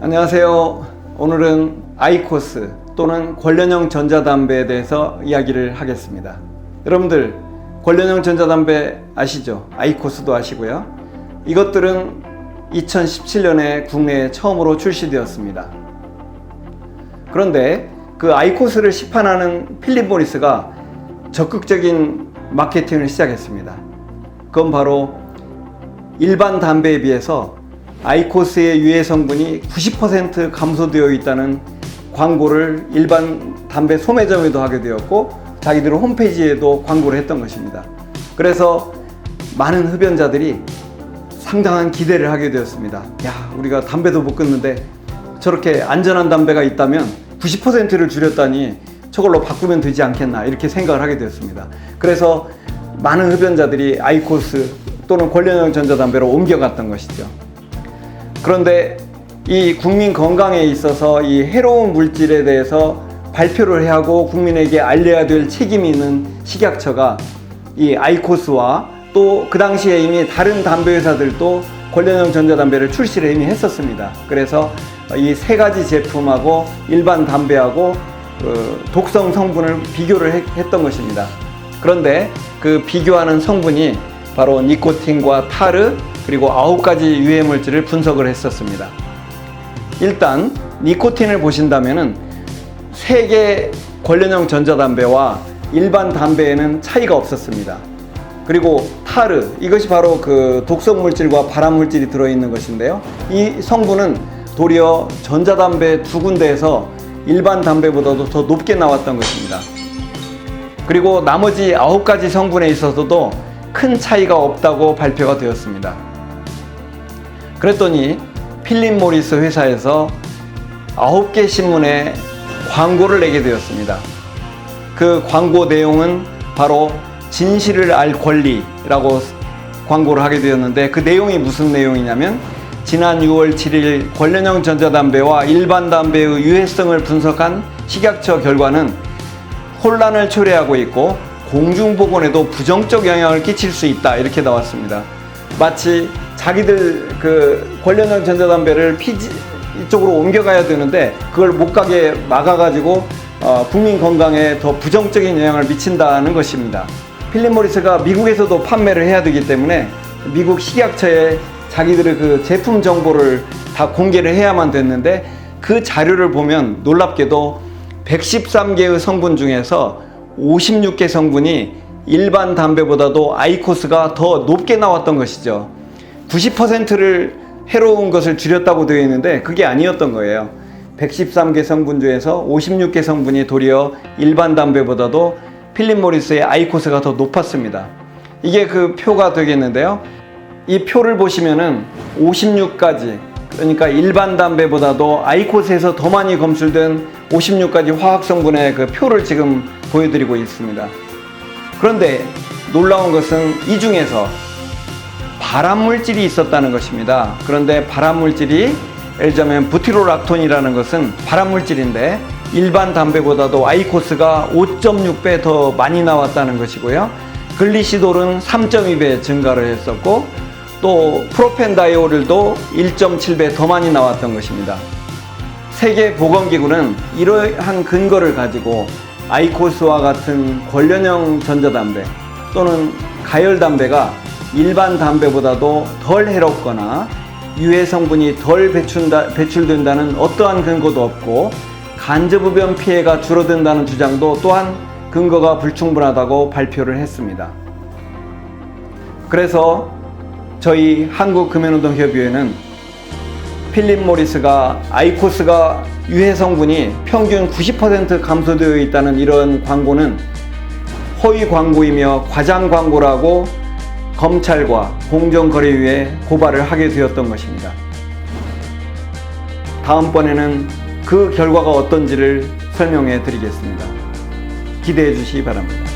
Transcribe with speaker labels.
Speaker 1: 안녕하세요. 오늘은 아이코스 또는 관련형 전자담배에 대해서 이야기를 하겠습니다. 여러분들 관련형 전자담배 아시죠? 아이코스도 아시고요. 이것들은 2017년에 국내에 처음으로 출시되었습니다. 그런데 그 아이코스를 시판하는 필립 모리스가 적극적인 마케팅을 시작했습니다. 그건 바로 일반 담배에 비해서 아이코스의 유해 성분이 90% 감소되어 있다는 광고를 일반 담배 소매점에도 하게 되었고 자기들 홈페이지에도 광고를 했던 것입니다. 그래서 많은 흡연자들이 상당한 기대를 하게 되었습니다. 야, 우리가 담배도 못 끊는데 저렇게 안전한 담배가 있다면 90%를 줄였다니 저걸로 바꾸면 되지 않겠나 이렇게 생각을 하게 되었습니다. 그래서 많은 흡연자들이 아이코스 또는 관련형 전자담배로 옮겨갔던 것이죠. 그런데 이 국민 건강에 있어서 이 해로운 물질에 대해서 발표를 해야 하고 국민에게 알려야 될 책임이 있는 식약처가 이 아이코스와 또 그 당시에 이미 다른 담배 회사들도 관련형 전자담배를 출시를 이미 했었습니다. 그래서 이 세 가지 제품하고 일반 담배하고 독성 성분을 비교를 했던 것입니다. 그런데 그 비교하는 성분이 바로 니코틴과 타르 그리고 9가지 유해 물질을 분석을 했었습니다. 일단 니코틴을 보신다면은 세계 관련형 전자담배와 일반 담배에는 차이가 없었습니다. 그리고 타르, 이것이 바로 그 독성 물질과 발암 물질이 들어있는 것인데요. 이 성분은 도리어 전자담배 2군데에서 일반 담배보다도 더 높게 나왔던 것입니다. 그리고 나머지 9가지 성분에 있어서도 큰 차이가 없다고 발표가 되었습니다. 그랬더니 필립 모리스 회사에서 9개 신문에 광고를 내게 되었습니다. 그 광고 내용은 바로 진실을 알 권리라고 광고를 하게 되었는데 그 내용이 무슨 내용이냐면 지난 6월 7일 관련형 전자담배와 일반 담배의 유해성을 분석한 식약처 결과는 혼란을 초래하고 있고 공중보건에도 부정적 영향을 끼칠 수 있다 이렇게 나왔습니다. 마치 자기들 그 관련형 전자담배를 피지 이쪽으로 옮겨가야 되는데 그걸 못 가게 막아가지고 국민 건강에 더 부정적인 영향을 미친다는 것입니다. 필립 모리스가 미국에서도 판매를 해야 되기 때문에 미국 식약처에 자기들의 그 제품 정보를 다 공개를 해야만 됐는데 그 자료를 보면 놀랍게도 113개의 성분 중에서 56개 성분이 일반 담배보다도 아이코스가 더 높게 나왔던 것이죠. 90%를 해로운 것을 줄였다고 되어 있는데 그게 아니었던 거예요. 113개 성분 중에서 56개 성분이 도리어 일반 담배보다도 필립 모리스의 아이코스가 더 높았습니다. 이게 그 표가 되겠는데요. 이 표를 보시면은 56가지, 그러니까 일반 담배보다도 아이코스에서 더 많이 검출된 56가지 화학 성분의 그 표를 지금 보여드리고 있습니다. 그런데 놀라운 것은 이 중에서 발암물질이 있었다는 것입니다. 그런데 발암물질이 예를 들자면 부티로락톤이라는 것은 발암물질인데 일반 담배보다도 아이코스가 5.6배 더 많이 나왔다는 것이고요. 글리시돌은 3.2배 증가를 했었고 또 프로펜다이올도 1.7배 더 많이 나왔던 것입니다. 세계보건기구는 이러한 근거를 가지고 아이코스와 같은 관련형 전자담배 또는 가열담배가 일반 담배보다도 덜 해롭거나 유해 성분이 덜 배출된다는 어떠한 근거도 없고 간접흡연 피해가 줄어든다는 주장도 또한 근거가 불충분하다고 발표를 했습니다. 그래서 저희 한국금연운동협의회는 필립 모리스가 아이코스가 유해 성분이 평균 90% 감소되어 있다는 이런 광고는 허위 광고이며 과장 광고라고 검찰과 공정거래위에 고발을 하게 되었던 것입니다. 다음번에는 그 결과가 어떤지를 설명해 드리겠습니다. 기대해 주시기 바랍니다.